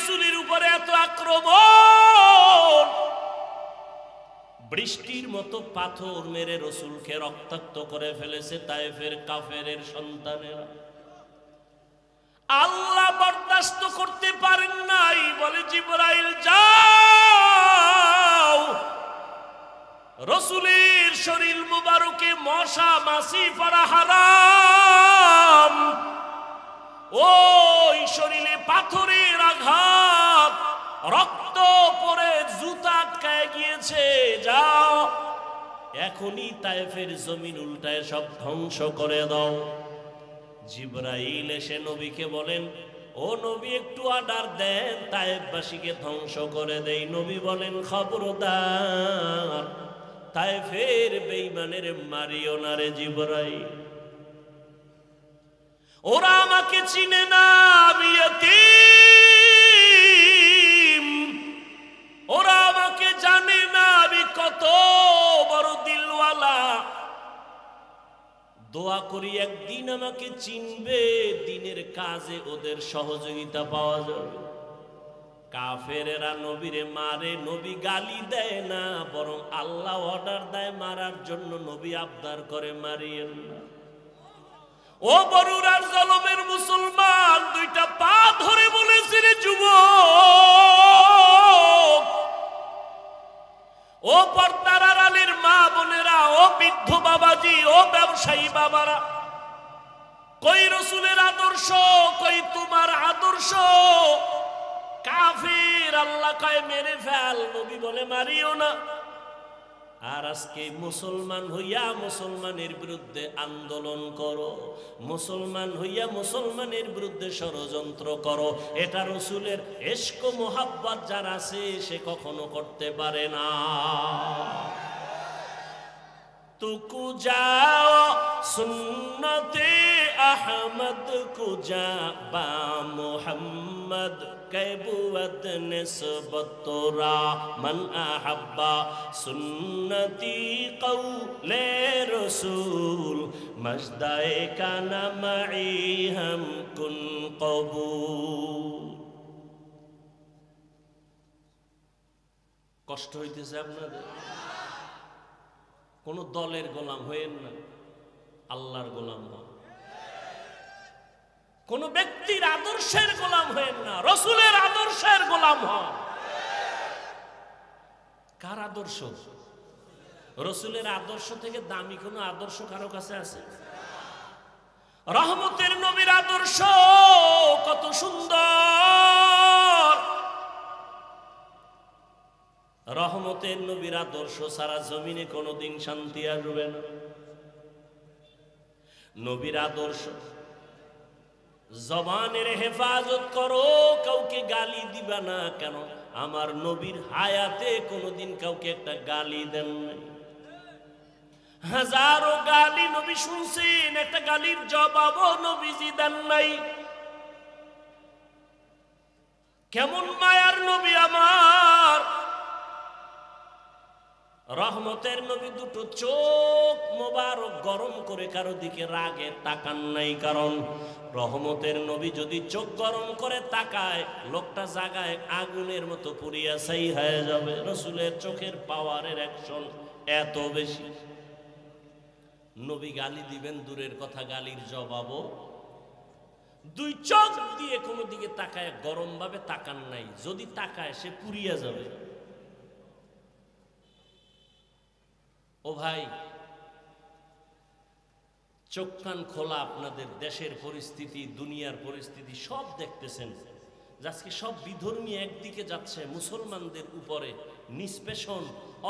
রাসূলের উপরে এত আক্রমণ, বৃষ্টির মতো পাথর মেরে রাসূলকে রক্তাক্ত করে ফেলেছে তায়েফের কাফেরের সন্তানেরা। আল্লাহ বরদাস্ত করতে পারেন নাই, বলে জিবরাইল যাও, রাসূলের শরীর মুবারকে মশা মাছি পড়া হারাম, ওই শরীরে পাথরের আঘাত, রক্ত পড়ে জুতা আটকায় গিয়েছে, যাও এখনই তায়েফের জমিন উল্টায় সব ধ্বংস করে দাও। জিবরাইল এসে নবীকে বলেন, ও নবী একটু অর্ডার দেন, তায়েফবাসীকে ধ্বংস করে দেই। নবী বলেন, খবরদার তায়েফের বেঈমানের মারিও না রে জিবরাইল, ওরা আমাকে চিনে না, আমি ইয়তীম, ওরা আমাকে জানে না আমি কত বড় দিলওয়ালা। দোয়া করি একদিন আমাকে চিনবে, দিনের কাজে ওদের সহযোগিতা পাওয়া যাবে। কাফেরেরা নবীরে মারে, নবী গালি দেয় না, বরং আল্লাহ অর্ডার দেয় মারার জন্য, নবী আবদার করে মারিয়েন না। ও বরুরার জলমের মুসলমান, দুইটা পা ধরে বলেছে রে যুবক, ও পর্দার আড়ালের মা বোনেরা, ও বৃদ্ধ বাবাজি, ও ব্যবসায়ী বাবারা, কই রাসূলের আদর্শ, কই তোমার আদর্শ? কাফির আল্লাহ কয় মেরে ফেল, নবী বলে মারিও না। আর আজকে মুসলমান হইয়া মুসলমানের বিরুদ্ধে আন্দোলন করো, মুসলমান হইয়া মুসলমানের বিরুদ্ধে ষড়যন্ত্র করো, এটা রাসূলের ইশক মোহাব্বত যার আছে সে কখনো করতে পারে না। তুকু যাও সুন্নতে আহমদ কুজা বা মুহাম্মদ कैबुवत निस्बत तोरा मन अहब्बा सुन्नती कौले रसूल मजदाए काना मई हम कुन कबूल। কষ্ট হইতেছে আপনাদের? কোন দলের গোলাম হইেন না, আল্লাহর গোলাম হন। কোন ব্যক্তির আদর্শের গোলাম হয়েন না, রাসূলের আদর্শের গোলাম হন। কার আদর্শ? রাসূলের আদর্শ থেকে দামি কোন আদর্শ কারো কাছে আছে? রহমতের নবীর আদর্শ কত সুন্দর! রহমতের নবীর আদর্শ সারা জমিনে কোনোদিন শান্তি আসবে না। নবীর আদর্শ, জবানের হেফাজত করো, কাউকে গালি দিবা না। কেন? আমার নবীর হায়াতে কোনোদিন কাউকে একটা গালি দেন নাই। হাজারো গালি নবী শুনছেন, একটা গালির জবাবও নবীজি দেন নাই। কেমন মায়ার নবী আমার! রহমতের নবী দুটো চোখ মোবারক গরম করে কারো দিকে রাগে তাকান নাই। কারণ রহমতের নবী যদি চোখ গরম করে তাকায়, লোকটা জাগায় আগুনের মতো পুড়িয়া ছাই হয়ে যাবে। রাসূলের চোখের পাওয়ারের অ্যাকশন এত বেশি। নবী গালি দিবেন দূরের কথা, গালির জবাবও দুই চোখ দিয়ে কোনো দিকে তাকায় গরম ভাবে তাকান নাই। যদি তাকায় সে পুড়িয়া যাবে। ও ভাই, চোখ কান খোলা, আপনাদের দেশের পরিস্থিতি, দুনিয়ার পরিস্থিতি সব দেখতেছেন। আজকে সব বিধর্মী একদিকে যাচ্ছে, মুসলমানদের উপরে নিষ্পেষণ,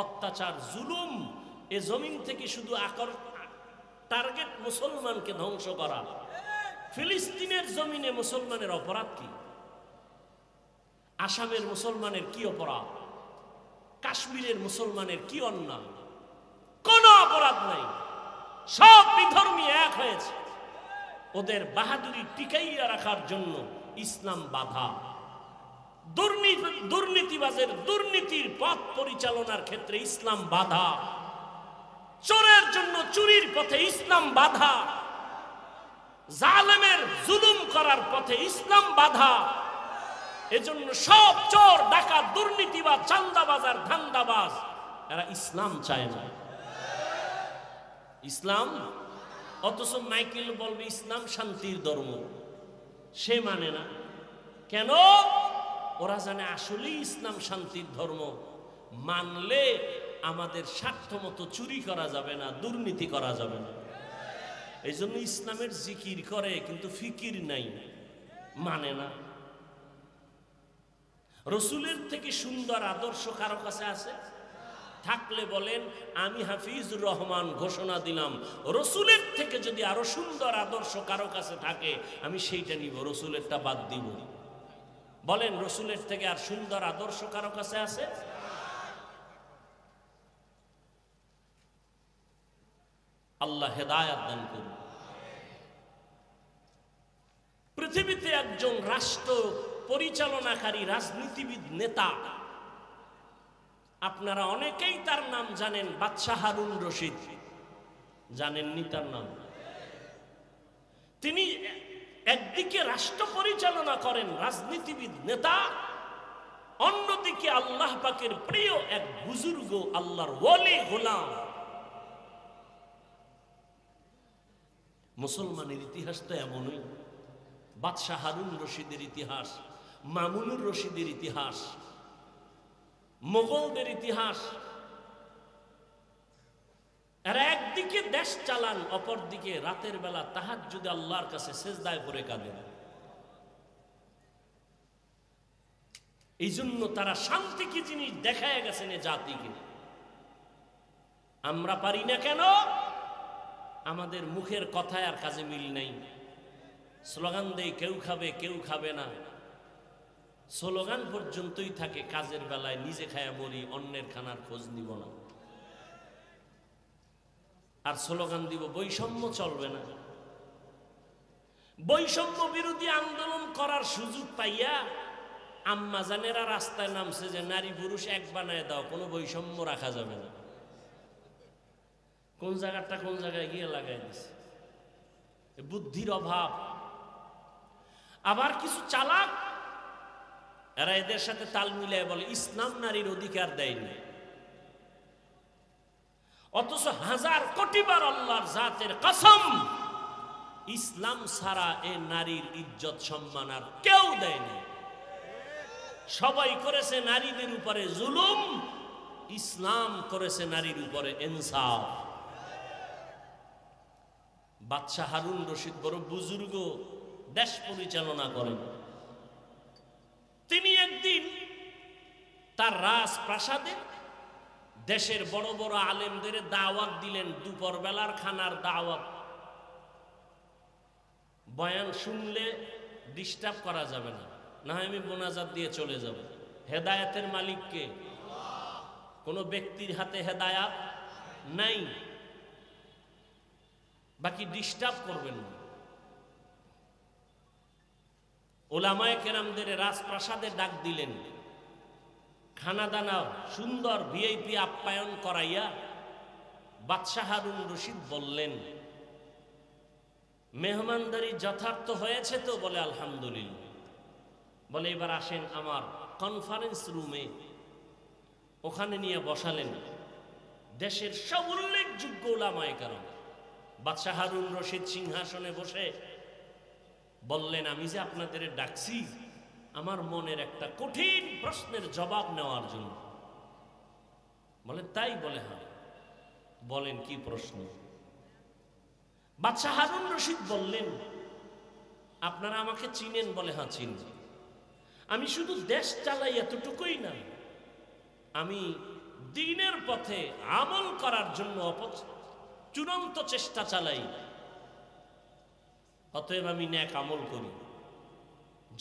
অত্যাচার, জুলুম। এ জমিন থেকে শুধু টার্গেট মুসলমানকে ধ্বংস করা। ফিলিস্তিনের জমিনে মুসলমানের অপরাধ কি? আসামের মুসলমানের কি অপরাধ? কাশ্মীরের মুসলমানের কি অন্যায়? কোন অপরাধ নাই। সব বিধর্মী এক হয়েছে। ওদের বাহাদুরি টিকাইয়া রাখার জন্য ইসলাম বাধা। দুর্নীতিবাজের দুর্নীতির পথ পরিচালনার ক্ষেত্রে ইসলাম বাধা। চোরের জন্য চুরির পথে ইসলাম বাধা। জালেমের জুলুম করার পথে ইসলাম বাধা। এজন্য সব চোর, ডাকাত, দুর্নীতিবাজ, চাঁদাবাজ আর ধান্দাবাজ এরা ইসলাম চায় না। ইসলাম, অথচ মাইকেল বলবে ইসলাম শান্তির ধর্ম, সে মানে না। কেন? ওরা জানে আসলেই ইসলাম শান্তির ধর্ম, মানলে আমাদের স্বার্থ মতো চুরি করা যাবে না, দুর্নীতি করা যাবে না। এই জন্য ইসলামের জিকির করে কিন্তু ফিকির নাই, মানে না। রসুলের থেকে সুন্দর আদর্শ কারো কাছে আছে? থাকলে বলেন আমি হাফিজুর রহমান ঘোষণা দিলাম, রসুলের থেকে যদি আরো সুন্দর আদর্শ কারো কাছে থাকে আমি সেইটা নিব, রসুলেরটা বাদ দিব। বলেন রসুলের থেকে আর সুন্দর আদর্শ কারো কাছে আছে? আল্লাহ হেদায়াত দান করুন। পৃথিবীতে একজন রাষ্ট্র পরিচালনাকারী রাজনীতিবিদ নেতা, আপনারা অনেকেই তার নাম জানেন, বাদশাহ হারুন রশিদ। জানেননি তার নাম? তিনি একদিকে রাষ্ট্র পরিচালনা করেন, রাজনীতিবিদ নেতা, অন্যদিকে আল্লাহ পাকের প্রিয় এক বুজুর্গ, আল্লাহর ওলি গোলাম। মুসলমানের ইতিহাস তো এমনই। বাদশাহ হারুন রশিদের ইতিহাস, মামুনুর রশিদের ইতিহাস, মোগলদের ইতিহাস। এরা একদিকে দেশ চালান, অপরদিকে রাতের বেলা তাহাজ্জুদে আল্লাহর কাছে সেজদায় পড়ে কাঁদেন। এই জন্য তারা শান্তি কি জিনিস দেখায় গেছেন এ জাতিকে। আমরা পারি না কেন? আমাদের মুখের কথায় আর কাজে মিল নেই। স্লোগান দেই কেউ খাবে কেউ খাবে না, স্লোগান পর্যন্তই থাকে, কাজের বেলায় নিজে খায়া মরি, অন্যের খানার খোঁজ নিব না। আর স্লোগান দিব বৈষম্য চলবে না। বৈষম্য বিরোধী আন্দোলন করার সুযোগ পাইয়া আম্মা জানেরা রাস্তায় নামছে যে নারী পুরুষ এক বানায় দাও, কোনো বৈষম্য রাখা যাবে না। কোন জায়গাটা কোন জায়গায় গিয়ে লাগাই দিছে, বুদ্ধির অভাব। আবার কিছু চালাক এরা এদের সাথে তাল মিলায় বলে ইসলাম নারীর অধিকার দেয়নি, অথচ হাজার কোটিবার আল্লাহর জাতের কসম ইসলাম ছাড়া এ নারীর ইজ্জত সম্মান আর কেউ দেয়নি। সবাই করেছে নারীদের উপরে জুলুম, ইসলাম করেছে নারীর উপরে ইনসাফ। বাদশাহ হারুন রশিদ বড় বুজুর্গ, দেশ পরিচালনা করেন। তিনি একদিন তার রাজপ্রাসাদে দেশের বড় বড় আলেমদের দাওয়াত দিলেন, দুপুর বেলার খানার দাওয়াত। বয়ান শুনলে ডিস্টার্ব করা যাবে না, না হয় আমি মোনাজাত দিয়ে চলে যাব। হেদায়েতের মালিককে, কোন ব্যক্তির হাতে হেদায়াত নাই, বাকি ডিস্টার্ব করবেন না। ওলামায়ে কেরামদের রাজপ্রাসাদে ডাক দিলেন, খানা দানা সুন্দর ভিআইপি আপ্যায়ন করাইয়া বাদশাহ হারুন রশিদ বললেন, মেহমানদারি যথার্থ হয়েছে তো? বলে আলহামদুলিল্লাহ। বলে এবার আসেন আমার কনফারেন্স রুমে। ওখানে নিয়ে বসালেন দেশের সব উল্লেখযোগ্য ওলামায়ে কেরাম। বাদশাহ হারুন রশিদ সিংহাসনে বসে বললেন, আমি যে আপনাদের ডাকছি আমার মনের একটা কঠিন প্রশ্নের জবাব নেওয়ার জন্য। বলে তাই? বলে হ্যাঁ। বলেন কি প্রশ্ন? বাদশাহ হারুন রশিদ বললেন, আপনারা আমাকে চিনেন? বলে হ্যাঁ চিনি। আমি শুধু দেশ চালাই এতটুকুই না, আমি দ্বীনের পথে আমল করার জন্য চূড়ান্ত চেষ্টা চালাই। অতএব আমি নেক আমল করি,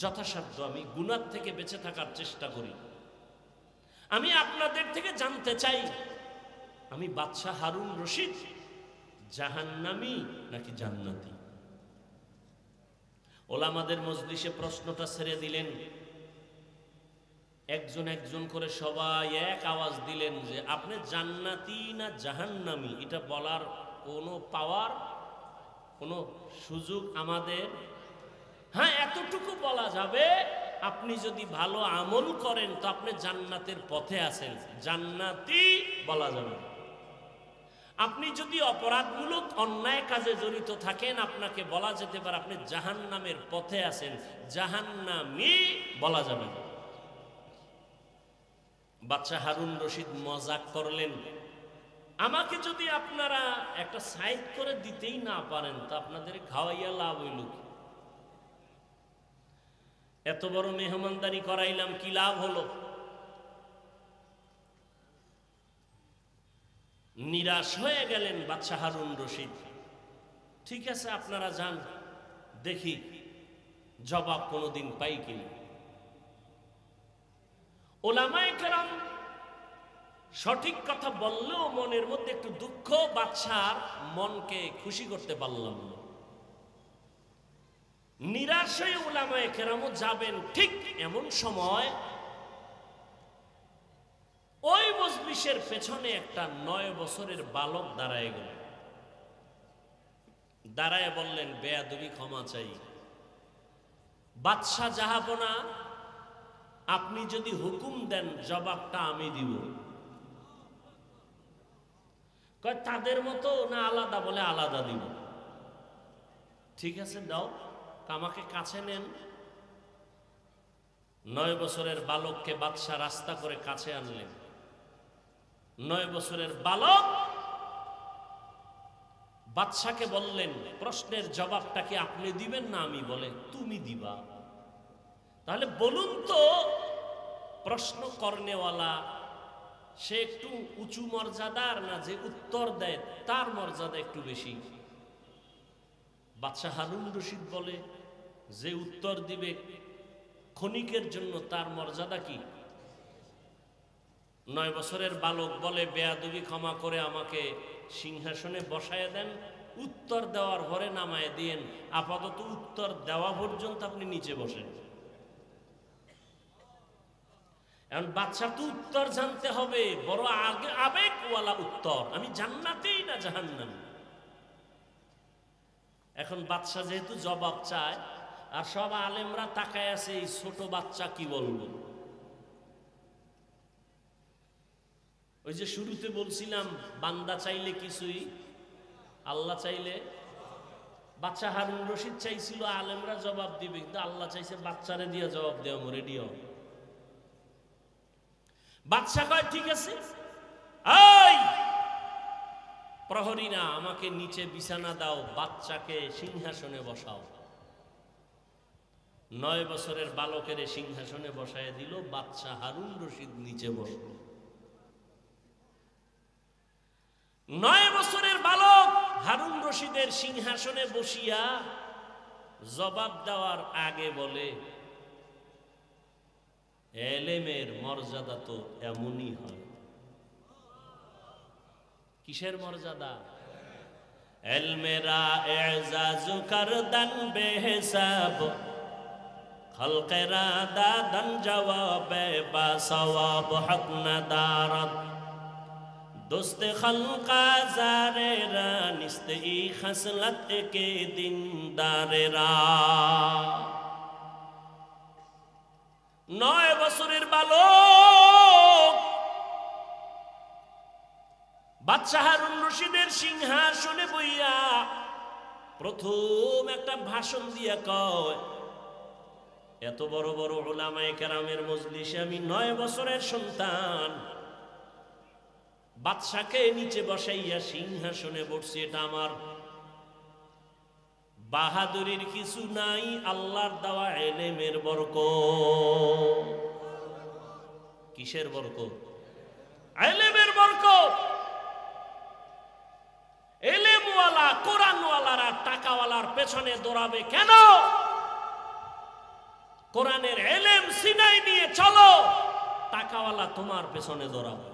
যথাসাধ্য আমি গুনাহ থেকে বেঁচে থাকার চেষ্টা করি। আমি আপনাদের থেকে জানতে চাই, আমি বাদশাহ হারুন রশিদ জাহান্নামী নাকি জান্নাতি? ওলামাদের মজলিসে প্রশ্নটা ছেড়ে দিলেন। একজন একজন করে সবাই এক আওয়াজ দিলেন যে আপনি জান্নাতি না জাহান্নামী এটা বলার কোনো পাওয়ার, কোনো সুযোগ আমাদের? হ্যাঁ, এতটুকু বলা যাবে আপনি যদি ভালো আমল করেন তো আপনি জান্নাতের পথে আছেন, জান্নাতি বলা যাবে। আপনি যদি অপরাধমূলক অন্যায় কাজে জড়িত থাকেন আপনাকে বলা যেতে পারে আপনি জাহান্নামের পথে আছেন, জাহান্নামী বলা যাবে না। বাচ্চা হারুন রশিদ মজাক করলেন, আমাকে যদি আপনারা একটা সাইড করে দিতেই না পারেন তো আপনাদের খাওয়াইয়া লাভ হইল কি? এত বড় মেহমানদারি করাইলাম, কি লাভ হলো? নিরাশ হয়ে গেলেন বাদশাহ হারুন রশিদ। ঠিক আছে আপনারা যান, দেখি জবাব কোনোদিন পাই কিনা। ওলামায়ে কেরাম সঠিক কথা বললেও মনের মধ্যে একটু দুঃখ, বাদশার মনকে খুশি করতে পারলাম না। নিরাশ হয়ে ওলামায়ে কেরামও যাবেন। ঠিক এমন সময় ওই মজলিসের পেছনে একটা 9 বছরের বালক দাঁড়ায় গেল। দাঁড়ায় বললেন, বেয়াদবি ক্ষমা চাই, বাদশাহ জাহাপনা আপনি যদি হুকুম দেন জবাবটা আমি দিব। কয় তাদের মতো না আলাদা? বলে আলাদা দিব। ঠিক আছে দাও, আমাকে কাছে নেন। 9 বছরের বালককে বাদশাহ রাস্তা করে কাছে আনলেন। 9 বছরের বালক বাদশাকে বললেন, প্রশ্নের জবাবটা কি আপনি দিবেন না আমি? বলে তুমি দিবা। তাহলে বলুন তো, প্রশ্ন করনেওয়ালা সে একটু উঁচু মর্যাদার না যে উত্তর দেয় তার মর্যাদা একটু বেশি? বাদশাহ হারুন রশিদ বলে, যে উত্তর দিবে ক্ষণিকের জন্য তার মর্যাদা কি? 9 বছরের বালক বলে, বেয়াদবি ক্ষমা করে আমাকে সিংহাসনে বসায় দেন, উত্তর দেওয়ার ঘরে নামায় দিয়েন, আপাতত উত্তর দেওয়া পর্যন্ত আপনি নিচে বসেন। এখন বাদশা তো উত্তর জানতে হবে, বড় আবেগওয়ালা উত্তর, আমি জান্নাতেই না জাহান্নামে। এখন বাদশা যেহেতু জবাব চায় আর সব আলেমরা তাকায় আছে, এই ছোট বাচ্চা কি বলবো? ওই যে শুরুতে বলছিলাম, বান্দা চাইলে কিছুই, আল্লাহ চাইলে। বাচ্চা হারুন রশিদ চাইছিল আলেমরা জবাব দিবে, কিন্তু আল্লাহ চাইছে বাচ্চারে দিয়ে জবাব দেওয়া রেডিও। বাদশা কয় ঠিক আছে, এই প্রহরীরা আমাকে নিচে বিছানা দাও, বাচ্চাকে সিংহাসনে বসাও। 9 বছরের বালকের সিংহাসনে বসায় দিল, বাদশা হারুন রশিদ নিচে বসল। 9 বছরের বালক হারুন রশিদের সিংহাসনে বসিয়া জবাব দেওয়ার আগে বলে, এলেমের মর্যাদা তো এমনই হয়। কিসের মর্যাদা? এলমেরা এজাজু করদান বেহিসাব, খলকেরা দাদান জওয়াবে বা সওয়াব হক নাদারত, দোস্তে খলকা জারেরা নিস্তে ই খসলত কে দিনদারেরা। 9 বছরের বালক বাদশাহ হারুন রশিদের সিংহাসনে বইয়া প্রথম একটা ভাষণ দিয়া কয়, এত বড় বড় উলামায়ে কেরামের মজলিসে আমি 9 বছরের সন্তান, বাদশাকে নিচে বসাইয়া সিংহাসনে বসছি, এটা আমার বাহাদুরির কিছু নাই, আল্লাহর দেওয়া ইলমের বরকত। কিসের বরকত? ইলমের বরকত। ইলমওয়ালা কোরআনওয়ালারা টাকাওয়ালার পেছনে দৌড়াবে কেন? কোরআনের ইলম সিনাই নিয়ে চলো, টাকাওয়ালা তোমার পেছনে দৌড়াবে।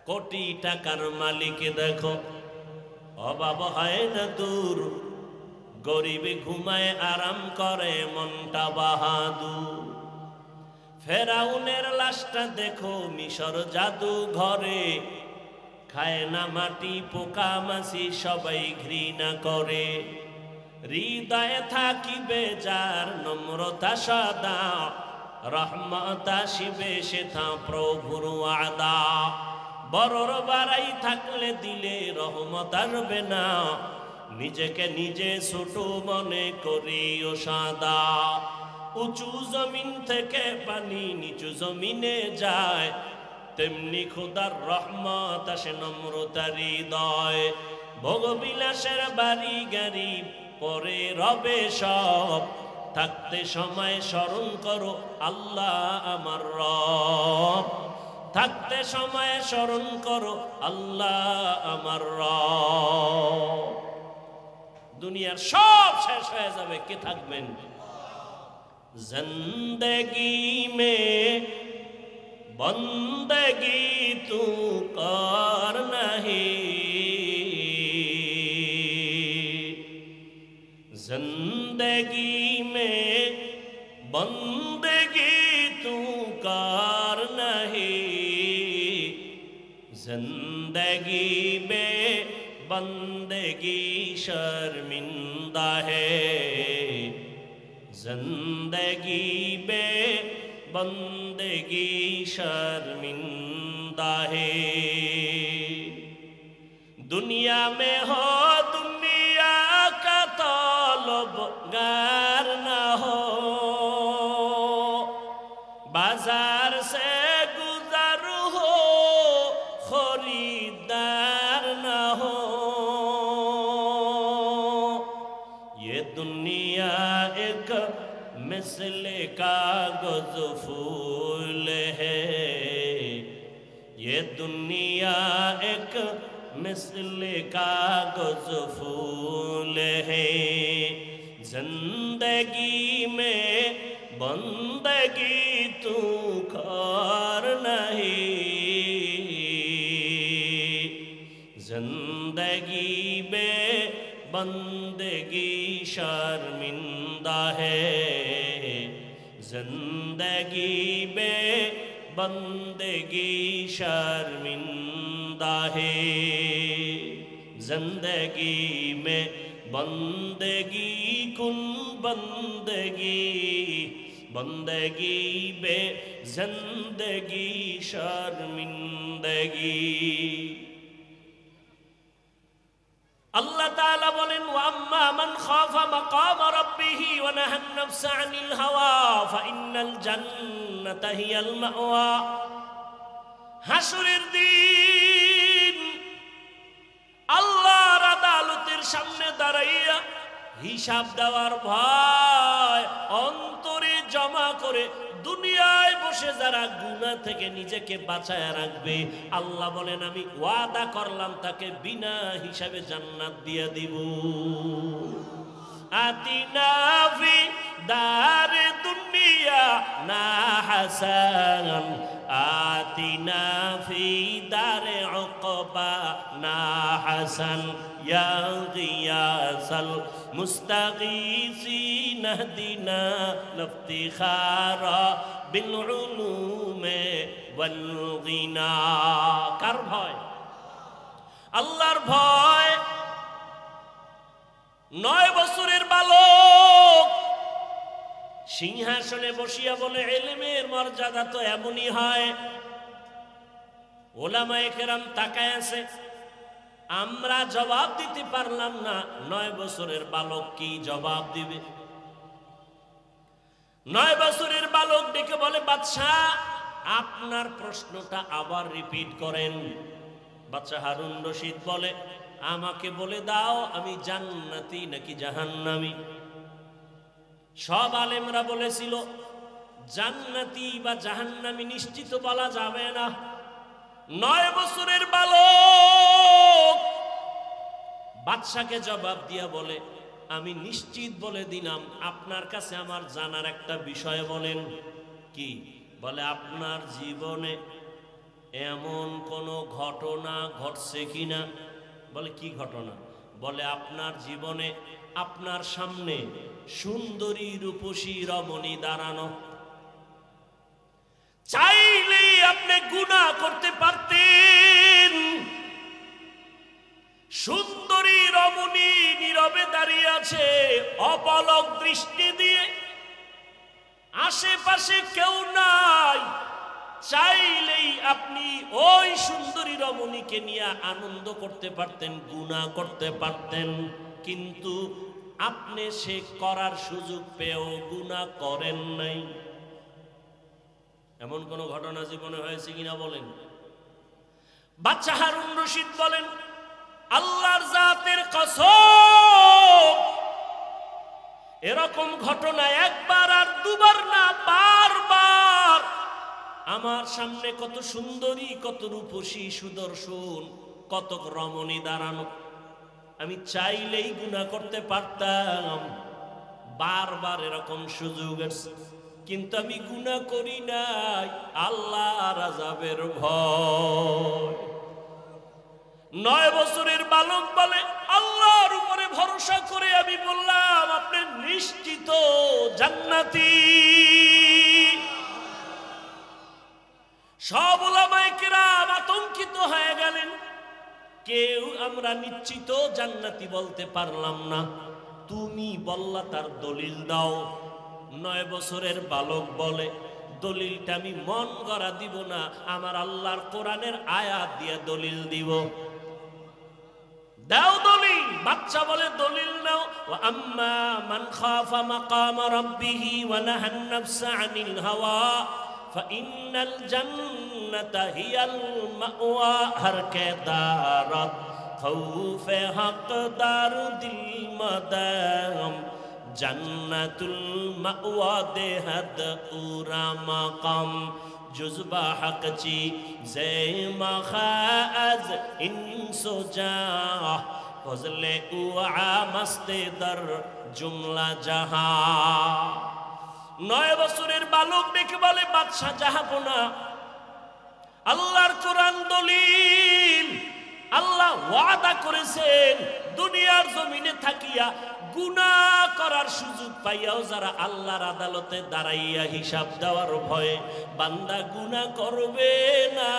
কোটি টাকার মালিক দেখো, অভাব হয় না দূর, গরিবে ঘুমায় আরাম করে মনটা বাহাদুর। ফেরাউনের লাশটা দেখো মিশর জাদু ঘরে, খায় না মাটি পোকা মাছি সবাই ঘৃণা করে। হৃদয়ে থাকিবে যার নম্রতা সদা, রহমত আসিবে সেথা প্রভুর ওয়াদা। বড়র বাড়াই থাকলে দিলে রহমত আসবে না, নিজেকে নিজে ছোট মনে করিও সাদা। উঁচু জমিন থেকে পানি নিচু জমিনে যায়, তেমনি খোদার রহমত আসে নম্রতার হৃদয়। ভোগবিলাসের বাড়ি গাড়ি পরে রবে সব, থাকতে সময় স্মরণ করো আল্লাহ আমার রব। থাকতে সময় স্মরণ করো আল্লাহ আমার রব। দুনিয়ার সব শেষ হয়ে যাবে, কে থাকবেন? জিন্দেগি মে বন্দগি তু কর নাহি, जिंदगी में बंदगी तू कर नहीं, जिंदगी में बंदगी शर्मिंदा है, जिंदगी में बंदगी शर्मिंदा है। दुनिया में हो दुनिया का तलबगार ना हो, बाजार से गुजर हो खरीदार ना हो। ये दुनिया एक मिसले कागज फूल है, ये दुनिया एक मिसले कागज फूल है। जिंदगी में बंदगी तू कर नहीं, जिंदगी में बंदगी शर्मिंदा है, जिंदगी में बंदगी शर्मिंदा है। जिंदगी में बंदगी कुन बंदगी, बंदगी बे जिंदगी शर्मिंदगी। अल्लाह ताला बोलेन वअम्मा मन खाफा मकाम रब्बिही व नहा नफ्स अनिल हवा फाइन्नल जन्नता हियल मावा। হাসরের দিন আল্লাহর আদালতের সামনে দাঁড়াইয়া হিসাব দেওয়ার ভয় অন্তরে জমা করে দুনিয়ায় বসে যারা গুনাহ থেকে নিজেকে বাঁচায় রাখবে, আল্লাহ বলেন আমি ওয়াদা করলাম তাকে বিনা হিসাবে জান্নাত দিয়ে দিব। আতিনা ফি দারে দুনিয়া না হাসান, আতিনা ফি দারে উকবা না হাসান, ইয়া গিয়াসাল মুস্তাগীসিন ইহদিনা লিফতিখারা বিল উলুমে ওয়াল গিনা। কার ভয়? আল্লাহর ভয়। 9 বছরের বালক সিংহাসনে বসিয়া বলে ইলমের মর্যাদা তো এমনই হয়। ওলামায়ে কেরাম তাকায় আছে, আমরা জবাব দিতে পারলাম না, 9 বছরের বালক কি জবাব দিবে? 9 বছরের বালক ডেকে বলে বাদশাহ আপনার প্রশ্নটা আবার রিপিট করেন। বাদশা হারুন রশিদ বলে আমাকে বলে দাও আমি জান্নাতি নাকি জাহান্নামী। সব আলেমরা বলেছিল জান্নাতি বা জাহান্নামী নিশ্চিত বলা যাবে না। 9 বছরের বালক বাদশাকে জবাব দিয়া বলে আমি নিশ্চিত বলে দিলাম, আপনার কাছে আমার জানার একটা বিষয় বলেন। কি? বলে আপনার জীবনে এমন কোনো ঘটনা ঘটছে কিনা? বলে কি ঘটনা? বলে আপনার জীবনে আপনার সামনে সুন্দরী রূপসী রমণী দাঁড়ানো, চাইলে আপনি গুনাহ করতে পারতেন, সুন্দরী রমণী নীরবে দাঁড়িয়ে আছে অপলক দৃষ্টি দিয়ে, আশেপাশে কেউ নাই। চাইলেই আপনি ওই সুন্দরী রমণীকে নিয়ে আনন্দ করতে পারতেন, গুনাহ করতে পারতেন, কিন্তু আপনি সে করার সুযোগ পেয়েও গুনাহ করেন নাই। এমন কোন ঘটনা জীবনে হয়েছে কিনা বলেন? বাচ্চা হারুন রশিদ বলেন, আল্লাহর জাতের কসম, এরকম ঘটনা একবার আর দুবার না, বারবার আমার সামনে কত সুন্দরী, কত রূপসী, সুদর্শন, কত রমণী দাঁড়ানো, আমি চাইলেই গুনাহ করতে পারতাম। বারবার এরকম সুযোগ এসেছে, কিন্তু আমি গুনাহ করি নাই আল্লাহর আযাবের ভয়। 9 বছরের বালক বলে, আল্লাহর উপরে ভরসা করে আমি বললাম, আপনি নিশ্চিত জান্নাতি। সব উলামায়ে কেরাম আতঙ্কিত হয়ে গেলেন, কেউ আমরা নিশ্চিত জান্নাতি বলতে পারলাম না। তুমি বললা তার দলিল দাও। 9 বছরের বালক বলে, দলিলটা আমি মন গড়া দিব না, আমার আল্লাহর কোরআনের আয়াত দিয়ে দলিল দিব। দাও দলিল। বাচ্চা বলে, দলিল নাও। ওয়া আম্মা মান খাফা মাকাম রাব্বিহি ওয়া নাহান নাফসা আনিল হাওয়া ফাইন্নাল জান্নাতা হিয়াল মাওয়া। হর কে দারাত খাউফে হকদার দিল মাদাম জান্নাতুল মাওয়া দেহাদ উরা মাকাম জুজবা হকচি জে মাখাজ ইনসো জা ফজলে উআ মস্তে দর জুমলা জাহা। 9 বছরের বালক দেখে বলে, বাদশা জাহাপনা, আল্লাহর কোরআন দলিল। আল্লাহ ওয়াদা করেছেন, দুনিয়ার জমিনে থাকিয়া গুনাহ করার সুযোগ পাইয়াও যারা আল্লাহর আদালতে দাঁড়াইয়া হিসাব দেওয়ার ভয়ে বান্দা গুনাহ করবে না,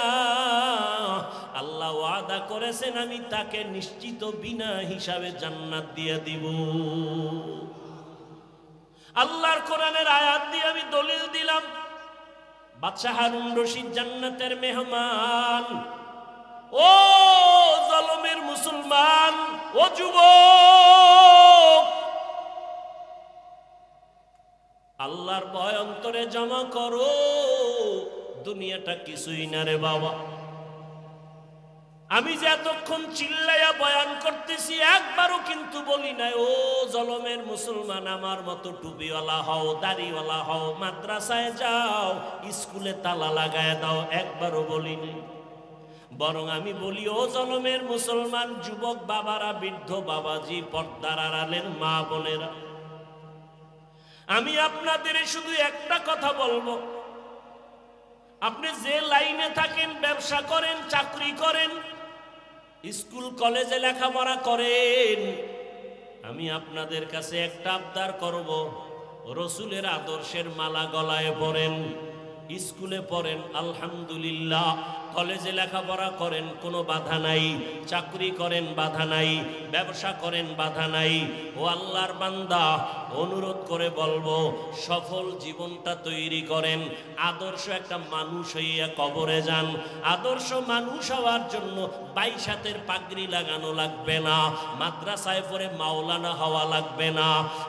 আল্লাহ ওয়াদা করেছেন আমি তাকে নিশ্চিত বিনা হিসাবে জান্নাত দিয়ে দিব। আল্লাহর কোরআনের আয়াত দিয়ে আমি দলিল দিলাম। বাদশা হারুন রশিদ জান্নাতের মেহমান। ও জলমের মুসলমান, ও যুবক, আল্লাহর ভয় অন্তরে জমা করো। দুনিয়াটা কিছুই না রে বাবা। আমি যে এতক্ষণ চিল্লাইয়া বয়ান করতেছি, একবারও কিন্তু বলি নাই ও জলমের মুসলমান, আমার মতো টুপিওয়ালা হও, দাড়িওয়ালা হও, মাদ্রাসায় যাও, স্কুলে তালা লাগায় দাও, একবারও বলি নাই। বরং আমি বলি, ও জলমের মুসলমান যুবক বাবারা, বৃদ্ধ বাবাজি, পর্দার আড়ালের মা বোনেরা, আমি আপনাদের শুধু একটা কথা বলবো। আপনি যে লাইনে থাকেন, ব্যবসা করেন, চাকরি করেন, স্কুল কলেজে লেখাপড়া করেন, আমি আপনাদের কাছে একটা আবদার করব, রসুলের আদর্শের মালা গলায় পরেন, স্কুলে পড়েন আলহামদুলিল্লাহ, কলেজে লেখাপড়া করেন কোনো বাধা নাই, চাকরি করেন বাধা নাই, ব্যবসা করেন বাধা নাই। ও আল্লাহর বান্দা, অনুরোধ করে বলবো, সফল জীবনটা তৈরি করেন। আদর্শ একটা মানুষ হইয়া কবরে যান। আদর্শ মানুষ হওয়ার জন্য 22 হাতের পাগড়ি লাগানো লাগবে না, মাদ্রাসায় পড়ে মাওলানা হওয়া লাগবে না,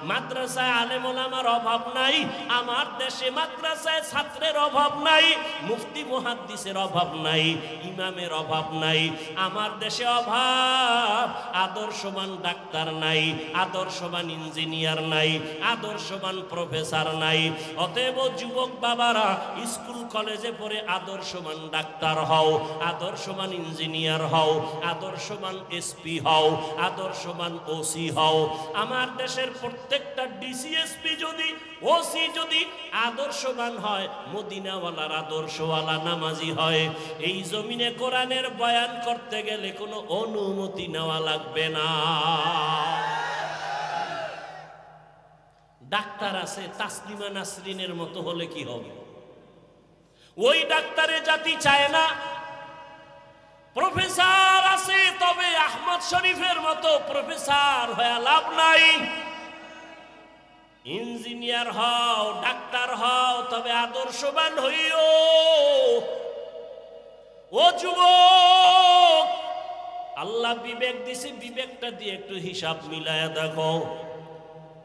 মাদ্রাসায় আলেম ওলামার অভাব নাই, আমার দেশে মাদ্রাসায় ছাত্রের অভাব নাই, মুফতি মুহাদ্দিসের অভাব নাই, ইমামের অভাব নাই। আমার দেশে অভাব আদর্শবান ডাক্তার নাই, আদর্শবান ইঞ্জিনিয়ার নাই, আদর্শবান প্রফেসর নাই। অতএব যুবক বাবারা, স্কুল কলেজে পড়ে আদর্শবান ডাক্তার হও, আদর্শবান ইঞ্জিনিয়ার হও, আদর্শবান এসপি হও, আদর্শবান ওসি হও। আমার দেশের প্রত্যেকটা ডিসিএসপি যদি, ওসি যদি আদর্শবান হয়, মদিনাওয়ালার আদর্শওয়ালা নামাজি হয়, এই জমিনে কোরআনের বয়ান করতে গেলে কোনো অনুমতি নেওয়া লাগবে না। ডাক্তার আছে তাসলিমা নাসরিনের মতো হলে কি হবে? ওই ডাক্তারে জাতি চায় না। প্রফেসর আছে, তবে আহমদ শরীফের মতো প্রফেসর হয়ে লাভ নাই। ইঞ্জিনিয়ার হও, ডাক্তার হও, তবে আদর্শবান হইও। ও যুবক, আল্লাহ বিবেক দিছে, বিবেকটা দিয়ে একটু হিসাব মিলায়া দেখো।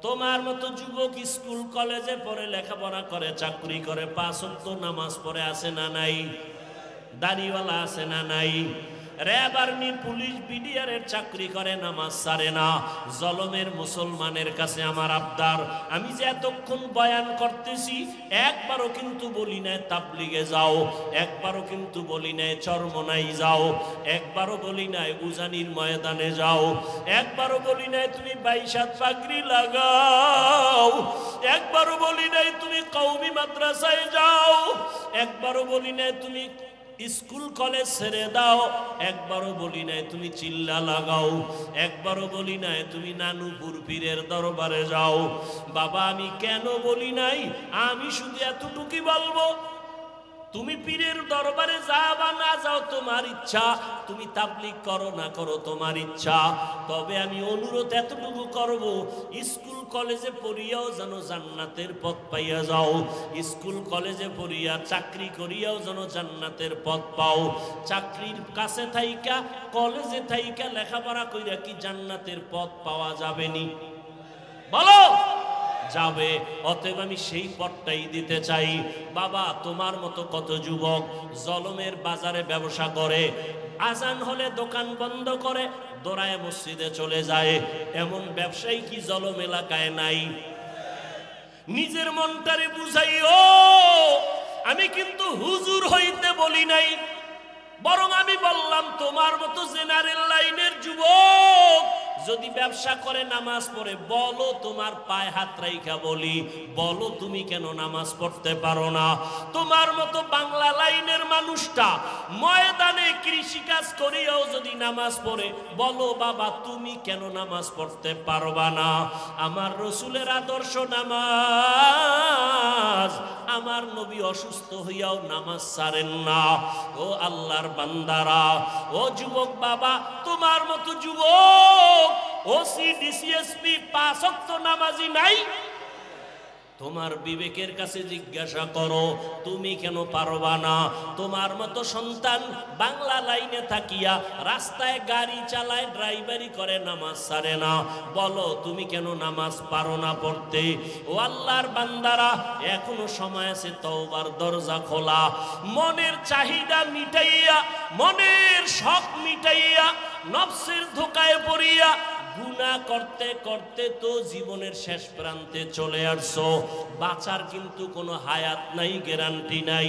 তোমার মতো যুবক স্কুল কলেজে পড়ে, লেখাপড়া করে, চাকরি করে, 5 ওয়াক্ত নামাজ পড়ে আছে না নাই? দাড়িওয়ালা আছে না নাই? র্যাব, আর্মি, পুলিশ, বিডিআরের চাকরি করে, নামাজ ছাড়ে না। জলমের মুসলমানের কাছে আমার আবদার, আমি যে এতক্ষণ বয়ান করতেছি, একবারও কিন্তু বলি নাই তাবলিগে যাও, একবারও কিন্তু বলি নাই চরমনাই যাও, একবারও বলি নাই উজানির ময়দানে যাও, একবারও বলি নাই তুমি 22 পাগড়ি লাগাও, একবারও বলি নাই তুমি কওমি মাদ্রাসায় যাও, একবারও বলি নাই তুমি স্কুল কলেজ ছেড়ে দাও, একবারও বলি নাই তুমি চিল্লা লাগাও, একবারও বলি নাই তুমি নানুপুর পীরের দরবারে যাও। বাবা, আমি কেন বলি নাই? আমি শুধু এতটুকুই বলবো, তুমি পীরের দরবারে যাও বা না যাও তোমার ইচ্ছা, তুমি তাবলীগ করো না করো তোমার ইচ্ছা, তবে আমি অনুরোধ এতটুকু করব, স্কুল কলেজে পড়িয়াও যেন জান্নাতের পথ পাইয়া যাও, স্কুল কলেজে পড়িয়া চাকরি করিয়াও যেন জান্নাতের পথ পাও। চাকরির কাছে থাইকা, কলেজে থাইকা লেখাপড়া কইরা কি জান্নাতের পথ পাওয়া যাবেনি? বলো, যাবে। অতএব আমি সেই পথটাই দিতে চাই। বাবা, তোমার মতো কত যুবক জলমের বাজারে ব্যবসা করে, আজান হলে দোকান বন্ধ করে দৌড়ায় মসজিদে চলে যায়। এমন ব্যবসায়ী কি জলম এলাকায় নাই? নিজের মনটারে বুঝাইও। আমি কিন্তু হুজুর হইতে বলি নাই, বরং আমি বললাম তোমার মতো জেনারেল লাইনের যুবক যদি ব্যবসা করে, নামাজ পড়ে, বলো তোমার পায়ে হাত রাইখা বলি, বলো তুমি কেন নামাজ পড়তে পারো না? তোমার মতো বাংলা লাইনের মানুষটা ময়দানে কৃষিকাজ করিয়াও যদি নামাজ পড়ে, বলো বাবা তুমি কেন নামাজ পড়তে পারবা না? আমার রসুলের আদর্শ নামাজ, আমার নবী অসুস্থ হইয়াও নামাজ ছাড়েন না। ও আল্লাহর বান্দারা, ও যুবক বাবা, তোমার মতো যুবক ওসি, ডিসিএসপি 5 ওয়াক্ত নামাজি নাই? তোমার বিবেকের কাছে জিজ্ঞাসা করো, তুমি কেন পারবা না? তোমার মতো সন্তান বাংলা লাইনে থাকিয়া রাস্তায় গাড়ি চালায়, ড্রাইভারি করে, নামাজ ছাড়ে না, বলো তুমি কেন নামাজ পারো না পড়তে? ও আল্লাহর বান্দারা, এখনো সময় আছে, তওবার দরজা খোলা। মনের চাহিদা মিটাইয়া, মনের শখ মিটাইয়া, নফসের ধোকায় পড়িয়া গুনাহ করতে করতে তো জীবনের শেষ প্রান্তে চলে আসছো। বাঁচার কিন্তু কোনো হায়াত নাই, গ্যারান্টি নাই।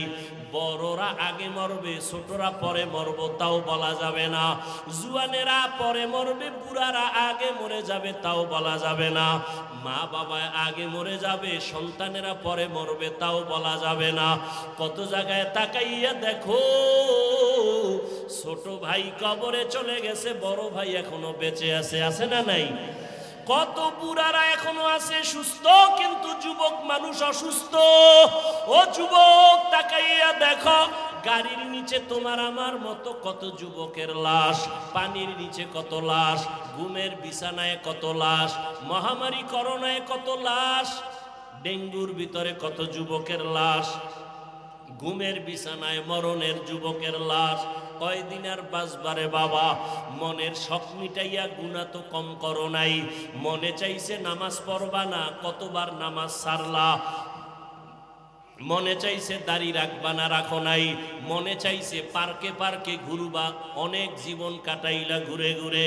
বড়রা আগে মরবে, ছোটরা পরে মরবো, তাও বলা যাবে না। জুয়ানেরা পরে মরবে, বুড়ারা আগে মরে যাবে, তাও বলা যাবে না। মা বাবা আগে মরে যাবে, সন্তানেরা পরে মরবে, তাও বলা যাবে না। কত জায়গায় তাকাইয়া দেখো, ছোট ভাই কবরে চলে গেছে, বড় ভাই এখনো বেঁচে আছে, আছে না নাই? কত বুড়ারা এখনো আছে সুস্থ, কিন্তু যুবক মানুষ অসুস্থ। ও যুবক, তাকাইয়া দেখো, গাড়ির নিচে তোমার আমার মতো কত যুবকের লাশ, পানির নিচে কত লাশ, ঘুমের বিছানায় কত লাশ, মহামারী করোনায় কত লাশ, ডেঙ্গুর ভিতরে কত যুবকের লাশ, ঘুমের বিছানায় মরণের যুবকের লাশ। কয়দিন আর বাঁচবারে বাবা? মনের শখ মিটাইয়া গুনাহ তো কম করো নাই। মনে চাইছে নামাজ পড়বা না, কতবার নামাজ ছাড়লা। মনে চাইছে দাড়ি রাখবা না, রাখো নাই। মনে চাইছে পার্কে পার্কে ঘুরবা, অনেক জীবন কাটাইলা ঘুরে ঘুরে।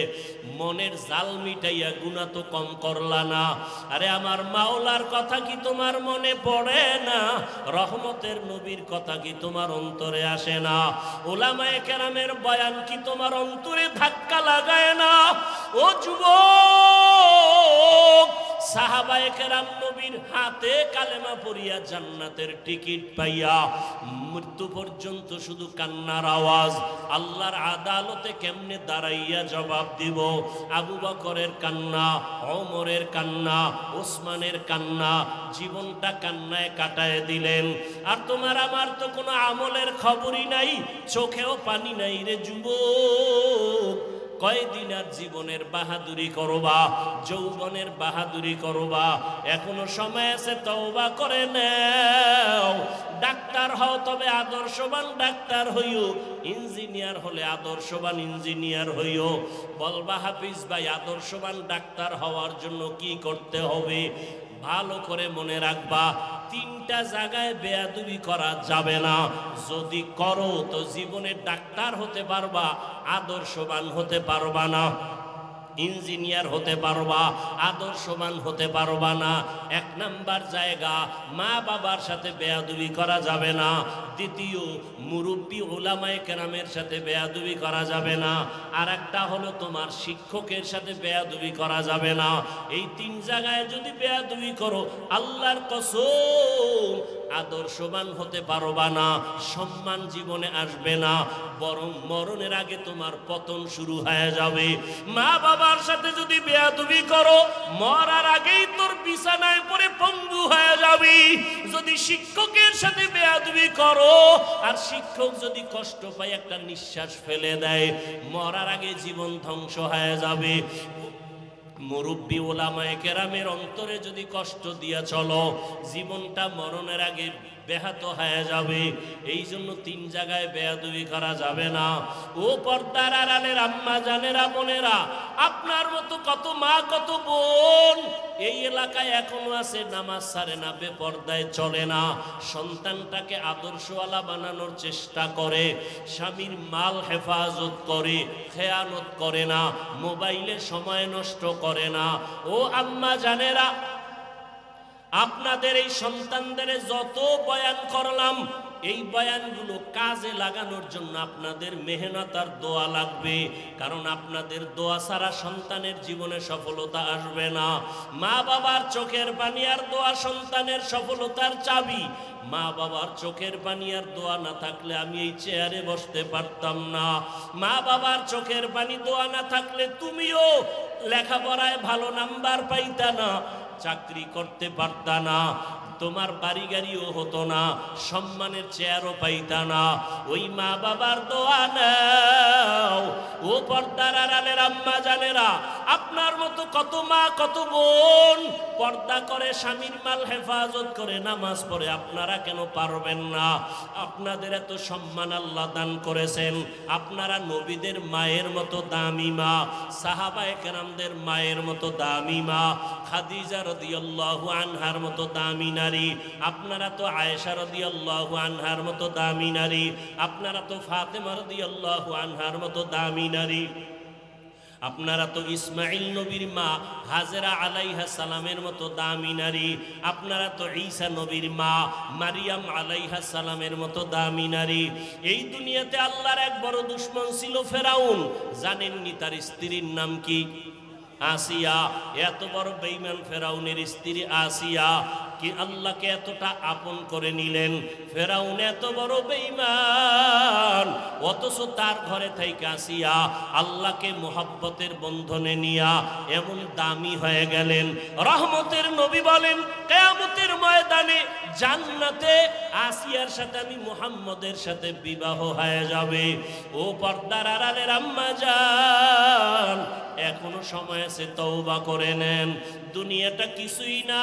মনের জাল মিটাইয়া গুনাহ তো কম করলা না। আরে আমার মাওলার কথা কি তোমার মনে পড়ে না? রহমতের নবীর কথা কি তোমার অন্তরে আসে না? ওলামায়ে কেরামের বয়ান কি তোমার অন্তরে ধাক্কা লাগায় না? ও যুবক, সাহাবায়ে কেরাম নবীর হাতে কালেমা পড়িয়া জান্নাতের টিকিট পাইয়া মৃত্যু পর্যন্ত শুধু কান্নার আওয়াজ। আল্লাহর আদালতে কেমনে দাঁড়াইয়া জবাব দিব? আবু বকরের কান্না, ওমরের কান্না, ওসমানের কান্না, জীবনটা কান্নায় কাটায় দিলেন। আর তোমার আমার তো কোনো আমলের খবরই নাই, চোখেও পানি নাই রে যুবক। কয়দিন আর জীবনের বাহাদুরি করবা, যৌবনের বাহাদুরি করবা? এখনো সময় আছে, তওবা করে নাও। ডাক্তার হও তবে আদর্শবান ডাক্তার হইও, ইঞ্জিনিয়ার হলে আদর্শবান ইঞ্জিনিয়ার হইও। বলবা হাফিজ ভাই, আদর্শবান ডাক্তার হওয়ার জন্য কি করতে হবে? ভালো করে মনে রাখবা, তিনটা জায়গায় বেয়াদবি করা যাবে না। যদি করো তো জীবনে ডাক্তার হতে পারবা, আদর্শবান হতে পারবা না। ইঞ্জিনিয়ার হতে পারবা, আদর্শবান হতে পারবা না। এক নাম্বার জায়গা, মা বাবার সাথে বেয়াদবি করা যাবে না। দ্বিতীয়, মুরব্বী উলামায়ে কেরামের সাথে বেয়াদবি করা যাবে না। আর একটা হলো তোমার শিক্ষকের সাথে বেয়াদবি করা যাবে না। এই তিন জায়গায় যদি বেয়াদবি করো, আল্লাহর কসম আদর্শবান হতে পারবা না, সম্মান জীবনে আসবে না, বরং মরণের আগে তোমার পতন শুরু হয়ে যাবে। মা বাবার সাথে যদি বেয়াদবি করো, মরার আগেই তোর বিছানায় পড়ে পঙ্গু হয়ে যাবি। যদি শিক্ষকের সাথে বেয়াদবি করো, আর শিক্ষক যদি কষ্ট পায় একটা নিঃশ্বাস ফেলে দেয়, মরার আগে জীবন ধ্বংস হয়ে যাবে। মুরব্বী ওলামায়ে কেরামের অন্তরে যদি কষ্ট দিয়া চলো, জীবনটা মরণের আগে ব্যাহত হয়ে যাবে। এই জন্য তিন জায়গায় বেয়াদবি করা যাবে না। ও পর্দার আড়ালের আম্মা জানেরা, বোনেরা, আপনার মতো কত মা কত বোন এই এলাকায় এখনো আছে, নামাজ ছাড়ে না, বেপর্দায় চলে না, সন্তানটাকে আদর্শওয়ালা বানানোর চেষ্টা করে, স্বামীর মাল হেফাজত করে, খেয়ানত করে না, মোবাইলে সময় নষ্ট করে না। ও আম্মা জানেরা, আপনাদের এই সন্তানদের যত বয়ান করলাম, এই বয়ানগুলো কাজে লাগানোর জন্য আপনাদের মেহনত আর দোয়া লাগবে। কারণ আপনাদের দোয়া ছাড়া সন্তানের জীবনে সফলতা আসবে না। মা বাবার চোখের পানি আর দোয়া সন্তানের সফলতার চাবি। মা বাবার চোখের পানি আর দোয়া না থাকলে আমি এই চেয়ারে বসতে পারতাম না। মা বাবার চোখের পানি দোয়া না থাকলে তুমিও লেখাপড়ায় ভালো নাম্বার পাইতা না, চাকরি করতে পারতা না, তোমার বাড়ি গাড়িও হতো না, সম্মানের চেয়ারও পাইতা না। ওই মা বাবার দোয়া নাও। ও পর্দার আড়ালের আম্মা জানেরা, আপনার মতো কত মা কত বোন পর্দা করে, স্বামীর মাল হেফাজত করে, নামাজ পড়ে, আপনারা কেন পারবেন না? আপনাদের এত সম্মান আল্লাহ দান করেছেন। আপনারা নবীদের মায়ের মতো দামি মা, সাহাবায়ে কেরামদের মায়ের মতো দামি মা, খাদিজা রাদিয়াল্লাহু আনহার মতো দামি নারী। আপনারা তো আয়েশা রাদিয়াল্লাহু আনহার মতো দামি নারী। আপনারা তো ফাতেমা রাদিয়াল্লাহু আনহার মতো দামি নারী। আপনারা তো ইসমাইল নবীর মা হাজেরা আলাইহিস সালামের মতো দামি নারী। আপনারা তো ঈসা নবীর মা মারিয়াম আলাইহিস সালামের মতো দামি নারী। এই দুনিয়াতে আল্লাহর এক বড় দুশমন ছিল ফেরাউন। জানেননি তার স্ত্রীর নাম কি? আসিয়া। এত বড় বেঈমান ফেরাউনের স্ত্রী আসিয়া কি আল্লাহকে এতটা আপন করে নিলেন। ফেরাউন এত বড় বেঈমান, অথচ তার ঘরে থেকে আসিয়া আল্লাহকে মোহাব্বতের বন্ধনে নিয়া এমন দামি হয়ে গেলেন। রহমতের নবী বলেন, কিয়ামতের ময়দানে জান্নাতে আসিয়ার সাথে আমি মুহাম্মদের সাথে বিবাহ হয়ে যাবে। ও পর্দার আড়ালের আম্মা জান, এখনো সময় আছে, তওবা করে নেন। দুনিয়াটা কিছুই না।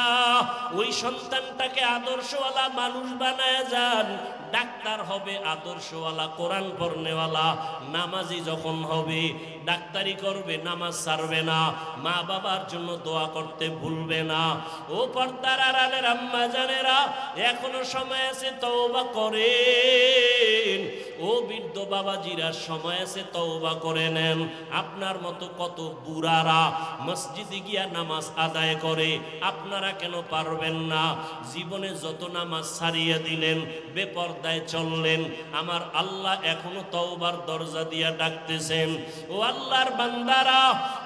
ওই সন্তানটাকে আদর্শওয়ালা মানুষ বানায় যান। ডাক্তার হবে আদর্শওয়ালা, কোরআন পড়নেওয়ালা, নামাজি যখন হবে, ডাক্তারি করবে, নামাজ ছাড়বে না, মা বাবার জন্য দোয়া করতে ভুলবে না। ও পর্দার আড়ালের আম্মা জানেরা, এখনো সময় আছে, তওবা করেন। ও বৃদ্ধ বাবাজিরা সময় আছে তওবা করে নেন। আপনার মতো কত বুড়ারা মসজিদে গিয়া নামাজ আদায় করে, আপনারা কেন পারবেন না? জীবনে যত নামাজ ছাড়িয়ে দিলেন, বেপরদায় চললেন, আমার আল্লাহ এখনো তওবার দরজা দিয়া ডাকতেছেন। ও আল্লাহর বান্দারা,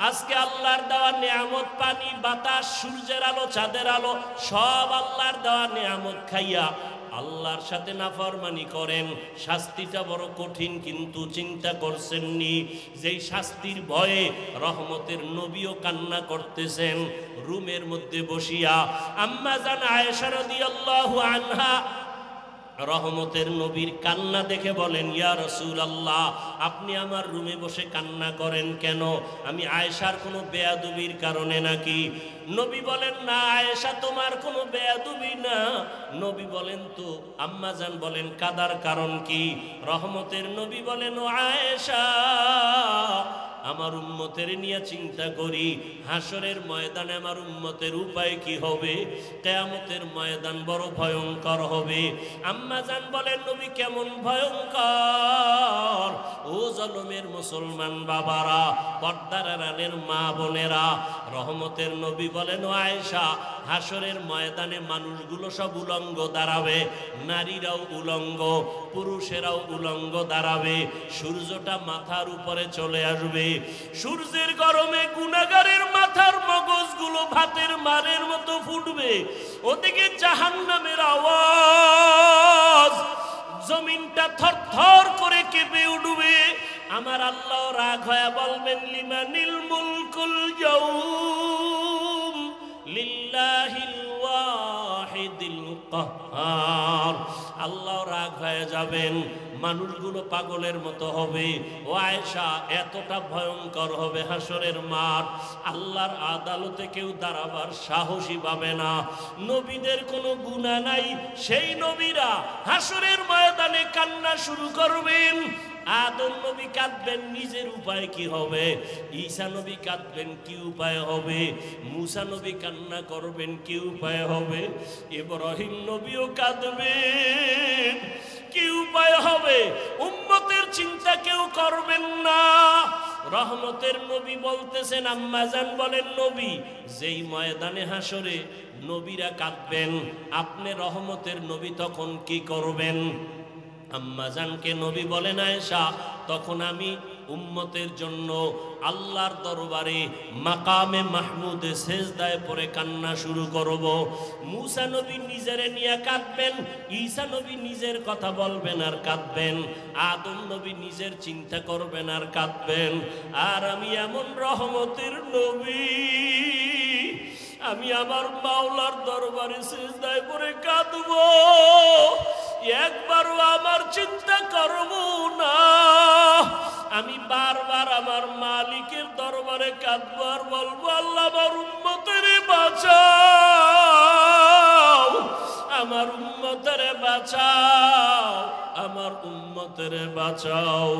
আজকে আল্লাহর দেওয়া নিয়ামত, পানি, বাতাস, সূর্যের আলো, চাঁদের আলো, সব আল্লাহর দেওয়া নিয়ামত খাইয়া আল্লাহর সাথে নাফরমানি করেন। শাস্তিটা বড় কঠিন, কিন্তু চিন্তা করছেননি যেই শাস্তির ভয়ে রহমতের নবীও কান্না করতেছেন রুমের মধ্যে বসিয়া। আম্মা জান আয়েশা রাদিয়াল্লাহু আনহা রহমতের নবীর কান্না দেখে বলেন, ইয়া রাসূলুল্লাহ, আপনি আমার রুমে বসে কান্না করেন কেন? আমি আয়েশার কোনো বেয়াদবির কারণে নাকি? নবী বলেন, না আয়েশা, তোমার কোনো বেয়াদবি না। নবী বলেন, তো আম্মাজান বলেন, কাদার কারণ কি? রহমতের নবী বলেন, ও আয়েশা, আমার উম্মতের নিয়ে চিন্তা করি, হাসরের ময়দানে আমার উম্মতের উপায় কি হবে? কিয়ামতের ময়দান বড় ভয়ঙ্কর হবে। আম্মাজান বলেন, নবী কেমন ভয়ঙ্কর? ও জলমের মুসলমান বাবারা, পর্দার আড়ালের মা বোনেরা, রহমতের নবী বলেন, ও আয়েশা, হাসরের ময়দানে মানুষগুলো সব উলঙ্গ দাঁড়াবে, নারীরাও উলঙ্গ, পুরুষেরাও উলঙ্গ দাঁড়াবে। সূর্যটা মাথার উপরে চলে আসবে, সূর্যের গরমে গুনাহগারের মাথার মগজগুলো ভাতের মারের মতো ফুটবে। ওদিকে জাহান্নামের আওয়াজ, জমিনটা থরথর করে কেঁপে উঠবে। আমার আল্লাহ রাগ হয়ে বলবেন, লিমানিল মুলকুল ইয়াউম লিল্লাহিল ওয়াহিদিল কাহ্হার। আল্লাহ রাগ হয়ে যাবেন, মানুষগুলো পাগলের মতো হবে। ও আয়েশা, এতটা ভয়ঙ্কর হবে হাসরের মাঠ, আল্লাহর আদালতে কেউ দাঁড়াবার সাহসী পাবে না। নবীদের কোনো গুনাহ নাই, সেই নবীরা হাসরের ময়দানে কান্না শুরু করবেন। আদম নবী কাঁদবেন, নিজের উপায় কি হবে? ঈসা নবী কাঁদবেন, কি উপায় হবে? মুসা নবী কান্না করবেন, কি উপায় হবে? ইব্রাহিম নবীও কাঁদবেন, কি উপায় হবে? উম্মতের চিন্তা কেউ করবেন না। রহমতের নবী বলতেছেন, আম্মাজান বলেন, নবী যেই ময়দানে হাসরে নবীরা কাঁদবেন, আপনি রহমতের নবী তখন কি করবেন? আম্মাজানকে নবী বলেন, আয়েশা, তখন আমি উম্মতের জন্য আল্লাহর দরবারে মাকামে মাহমুদে সেজদায় পড়ে কান্না শুরু করব। মুসা নবী নিজেরে নিয়ে কাঁদবেন, ঈসা নবী নিজের কথা বলবেন আর কাঁদবেন, আদম নবী নিজের চিন্তা করবেন আর কাঁদবেন। আর আমি এমন রহমতের নবী, আমি আমার মাওলার দরবারে সিজদায় পড়ে কাঁদব, একবারও আমার চিন্তা করব না। আমি বারবার আমার মালিকের দরবারে কাঁদব আর বলবো, আল্লাহ আমার উম্মতের বাঁচাও, আমার উম্মতের বাঁচাও, আমার উম্মতের বাঁচাও।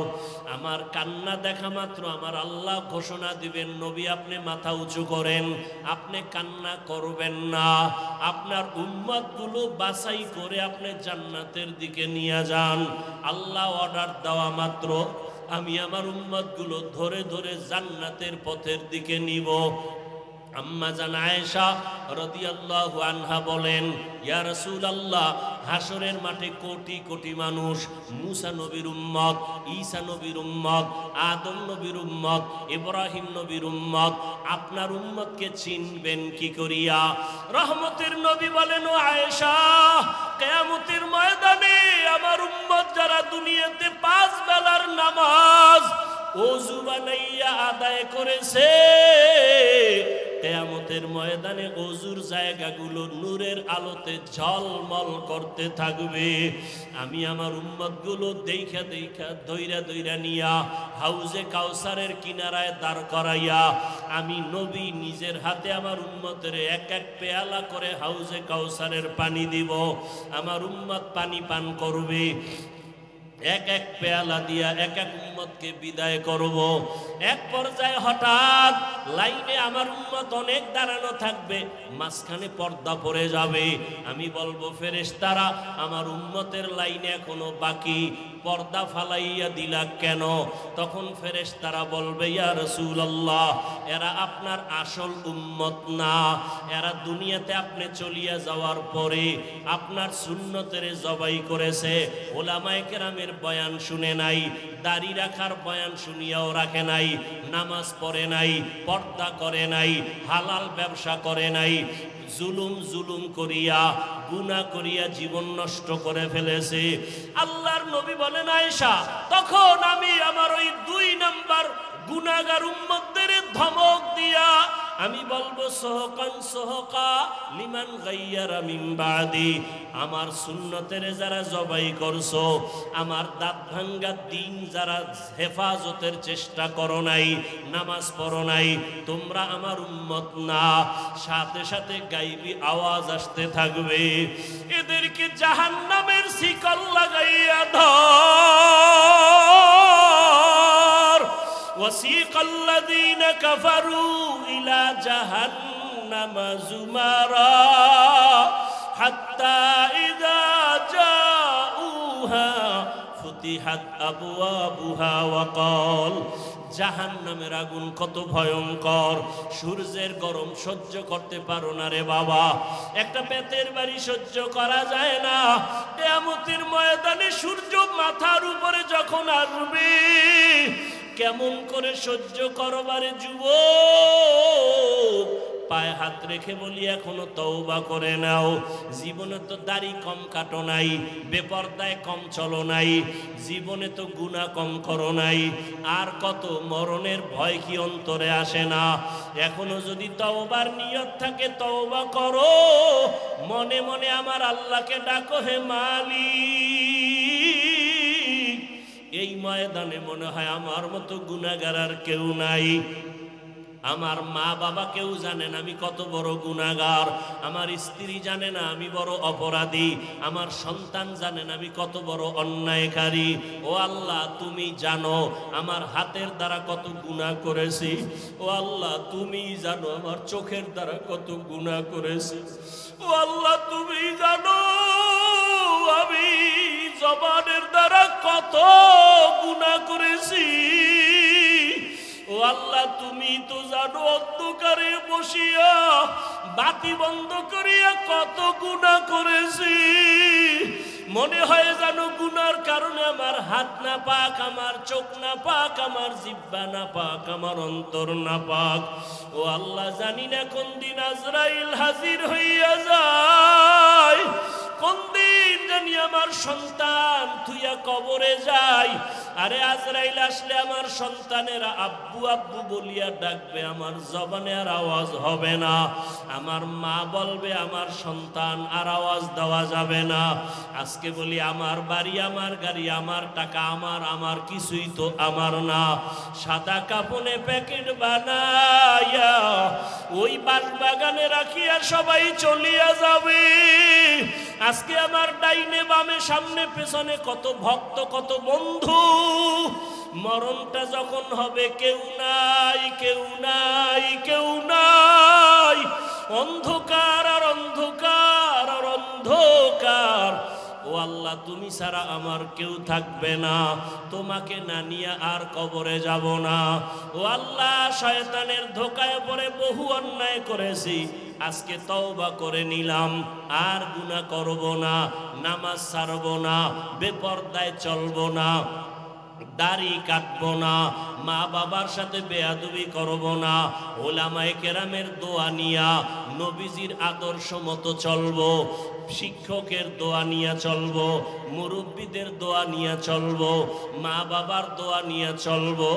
আমার কান্না দেখা মাত্র আমার আল্লাহ ঘোষণা দিবেন, নবী আপনি মাথা উঁচু করেন, আপনি কান্না করবেন না, আপনার উম্মতগুলো বাছাই করে আপনি জান্নাতের দিকে নিয়ে যান। আল্লাহ অর্ডার দেওয়া মাত্র আমি আমার উম্মতগুলো ধরে ধরে জান্নাতের পথের দিকে নিব। আম্মা জান আয়েশা রাদিয়াল্লাহু আনহা বলেন, ইয়া রাসূলুল্লাহ, হাসরের মাঠে কোটি কোটি মানুষ, মুসা নবীর উম্মত, ঈসা নবীর উম্মত, আদম নবীর উম্মত, ইব্রাহিম নবীর উম্মত, আপনার উম্মতকে চিনবেন কি করিয়া? রহমতের নবী বলেন, ও আয়েশা, কিয়ামতের ময়দানে আমার উম্মত যারা দুনিয়াতে 5 বেলার নামাজ ওযু বানাইয়া আদায় করেছে, কিয়ামতের ময়দানে ওযুর জায়গাগুলো নূরের আলোতে ঝলমল করতে থাকবে। আমি আমার উম্মতগুলো দেখা দেখা দইরা দইরা নিয়া হাউজে কাউসারের কিনারায় দাঁড় করাইয়া আমি নবী নিজের হাতে আমার উম্মতের এক এক পেয়ালা করে হাউজে কাউসারের পানি দিব। আমার উম্মত পানি পান করবে। এক এক পেয়ালা দিয়া এক এক উম্মতকে বিদায় করব। এক পর্যায়ে হঠাৎ লাইনে আমার উম্মত অনেক দাঁড়ানো থাকবে, মাঝখানে পর্দা পড়ে যাবে। আমি বলবো ফেরেশতারা, আমার উম্মতের লাইনে এখনো বাকি, পর্দা ফালাইয়া দিলা কেন? তখন ফেরেশতারা বলবে, ইয়া রাসূলুল্লাহ, এরা আপনার আসল উম্মত না, এরা দুনিয়াতে আপনি চলিয়া যাওয়ার পরে আপনার সুন্নতের জবাই করেছে, ওলামায়ে কেরামের বয়ান শুনে নাই, দাড়ি রাখার বয়ান শুনিয়াও রাখে নাই, নামাজ পড়ে নাই, পর্দা করে নাই, হালাল ব্যবসা করে নাই, জুলুম করিয়া গুনাহ করিয়া জীবন নষ্ট করে ফেলেছে। আল্লাহর নবী বলেন, আয়েশা, তখন আমি আমার ওই 2 নাম্বার গুনাহগার উম্মতদের ধমক দিয়া আমি বলবো, সহকান সহকা লিমান গাইয়ারা মিন বাদি, আমার সুন্নতের যারা জবাই করছো, আমার দাঁত ভাঙ্গা দিন যারা হেফাজতের চেষ্টা করো নাই, নামাজ পড়ো নাই, তোমরা আমার উম্মত না। সাথে সাথে গাইবি আওয়াজ আসতে থাকবে, এদেরকে জাহান্নামের শিকল লাগাইয়া ধর। وسيق الذين كفروا إلى جهنم زمرا حتى إذا جاءوها فتحت أبوابها وقال, জাহান্নামের আগুন কত ভয়ঙ্কর, সূর্যের গরম সহ্য করতে পারো না রে বাবা, একটা বেতের বাড়ি সহ্য করা যায় না। কিয়ামতের ময়দানে সূর্য মাথার উপরে যখন আসবে, কেমন করে সহ্য করবারে যুবক? পায়ে হাত রেখে বলি, এখনো তওবা করে নাও। জীবনে তো দাড়ি কম কাটো নাই, বেপরদায় কম চলো নাই, জীবনে তো গুনাহ কম করো নাই, আর কত মরণের ভয় কি অন্তরে আসে না? এখনো যদি তওবার নিয়ত থাকে তওবা করো, মনে মনে আমার আল্লাহকে ডাকো, হে মালিক। এই ময়দানে মনে হয় আমার মতো গুনাহগার আর কেউ নাই। আমার মা বাবা কেউ জানে না আমি কত বড় গুনাহগার, আমার স্ত্রী জানে না আমি বড় অপরাধী, আমার সন্তান জানে না আমি কত বড় অন্যায়কারী। ও আল্লাহ, তুমি জানো আমার হাতের দ্বারা কত গুনাহ করেছি। ও আল্লাহ, তুমি জানো আমার চোখের দ্বারা কত গুনাহ করেছি। ও আল্লাহ, তুমি জানো আমি জবানের দ্বারা কত গুনাহ করেছি। ও আল্লাহ, তুমি তো জানো অন্ধকারে বসিয়া বাতি বন্ধ করিয়া কত গুনাহ করেছি। মনে হয় জানো গুনার কারণে আমার হাত না পাক, আমার চোখ না পাক, আমার জিহ্বা না পাক, আমার অন্তর না পাক। ও আল্লাহ, জানি না কোন দিন আজরাইল হাজির হইয়া যায়, কোন দিন জানি আমার সন্তান থুইয়া কবরে যায়। আরে আজরাইল আসলে আমার সন্তানেরা আব্বু আব্বু বলিয়া ডাকবে, আমার জবানে আর আওয়াজ হবে না। আমার মা বলবে, আমার সন্তান আর আওয়াজ দেওয়া যাবে না। আজকে বলি আমার বাড়ি, আমার গাড়ি, আমার টাকা, আমার কিছুই তো আমার না। সাদা কাপনে প্যাকেট বানাইয়া ওই বাগানে রাখিয়া সবাই চলিয়া যাবে। আজকে আমার ডাইনে বামে সামনে পেছনে কত ভক্ত, কত বন্ধু। মরণটা যখন হবে কেউ নাই, কেউ নাই, কেউ নাই, অন্ধকার আর অন্ধকার আর অন্ধকার। ও আল্লাহ, তুমি ছাড়া আমার কেউ থাকবে না, তোমাকে না নিয়ে আর কবরে যাব না। ও আল্লাহ, শয়তানের ধোকায় পড়ে বহু অন্যায় করেছি, আজকে তওবা করে নিলাম, আর গুনাহ করব না, নামাজ ছাড়ব না, বেপরদায় চলব না, দাড়ি কাটবো না, মা বাবার সাথে বেয়াদবি করব না, ওলামায়ে কেরামের দোয়া নিয়া নবীজির আদর্শ মতো চলবো, শিক্ষকের দোয়া নিয়ে চলবো, মুরব্বীদের দোয়া নিয়ে চলবো, মা বাবার দোয়া নিয়ে চলবো।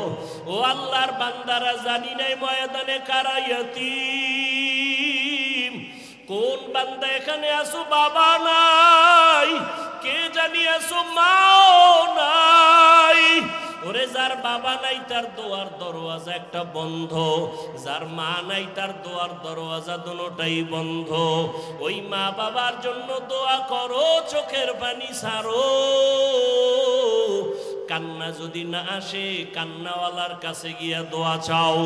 ও আল্লাহর বান্দারা, জানি নাই ময়দানে কারা ইয়াতীম। কোন বান্দা এখানে আসো বাবা নাই, কে জানি আসো মাও নাই। ওরে যার বাবা নাই তার দোয়ার দরওয়াজা একটা বন্ধ, যার মা নাই তার দোয়ার দরওয়াজা দুটোটাই বন্ধ। ওই মা বাবার জন্য দোয়া করো, চোখের পানি ছাড়ো। কান্না যদি না আসে কান্নাওয়ালার কাছে গিয়া দোয়া চাও,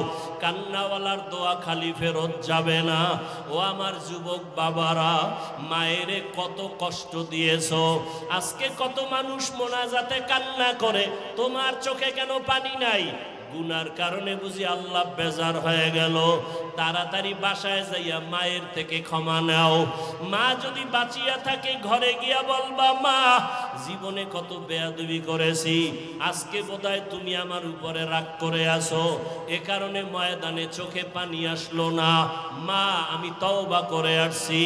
কান্নাওয়ালার দোয়া খালি ফেরত যাবে না। ও আমার যুবক বাবারা, মায়েরে কত কষ্ট দিয়েছো, আজকে কত মানুষ মোনাজাতে কান্না করে, তোমার চোখে কেন পানি নাই? গুনার কারণে বুঝি আল্লাহ বেজার হয়ে গেল। তাড়াতাড়ি বাসায় যাইয়া মায়ের থেকে ক্ষমা নাও। মা যদি বাঁচিয়া থাকে ঘরে গিয়া বলবা, মা জীবনে কত বেয়াদবি করেছি, আজকে বোধহয় তুমি আমার উপরে রাগ করে আসো, এ কারণে ময়দানে চোখে পানি আসলো না। মা আমি তওবা করে আসছি,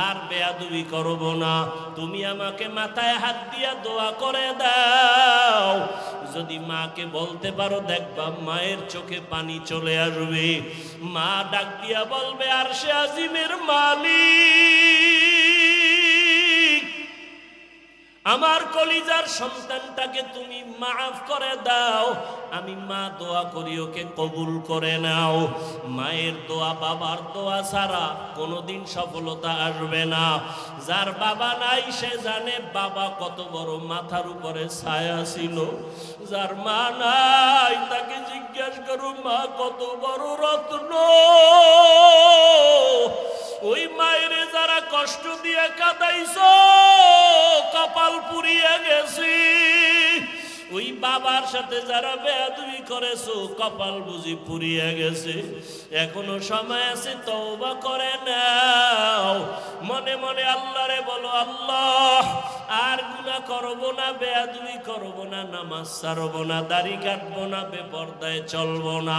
আর বেয়াদবি করব না। তুমি আমাকে মাথায় হাত দিয়া দোয়া করে দাও। যদি মাকে বলতে পারো, দেখবা মায়ের চোখে পানি চলে আসবে। মা ডাক দিয়া বলবে, আরশে আজিমের মালিক, আমার কলিজার সন্তানটাকে তুমি মাফ করে দাও। আমি মা দোয়া করি, ওকে কবুল করে নাও। মায়ের দোয়া বাবার দোয়া ছাড়া কোনোদিন সফলতা আসবে না। যার বাবা নাই সে জানে বাবা কত বড় মাথার উপরে ছায়া ছিল। যার মা নাই তাকে জিজ্ঞেস করো মা কত বড় রত্ন। ওই মায়েরে যারা কষ্ট দিয়ে কাঁদাইছো, কপাল পুড়িয়ে গেছি। ওই বাবার সাথে যারা বেয়াদবি করেছো, কপাল বুঝি পুড়িয়ে গেছে। এখনো সময় আছে, তওবা করে নাও। মনে মনে আল্লাহরে বলো, আল্লাহ আর গুনাহ করব না, বেয়াদবি করব না, নামাজ ছাড়ব না, দাড়ি কাটবো না, বেপরদায় চলবো না।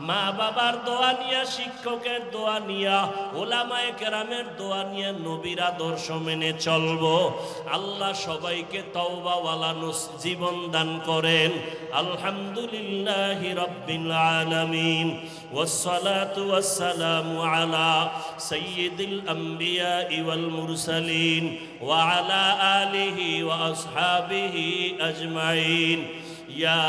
মা বাবার দোয়া নিয়া, শিক্ষকের দোয়া নিয়া, ওলামায়ে কেরামের দোয়া নিয়া নবীর আদর্শ মেনে চলবো। আল্লাহ সবাইকে তওবাওয়ালা জীবন দান করেন। আলহামদুলিল্লাহি রাব্বিল আলামিন, ওয়াসসালাতু ওয়াসসালামু আলা সাইয়্যিদিল আম্বিয়া ওয়াল মুরসালিন ওয়া আলা আলিহি ওয়া আসহাবিহি আজমাইন। ইয়া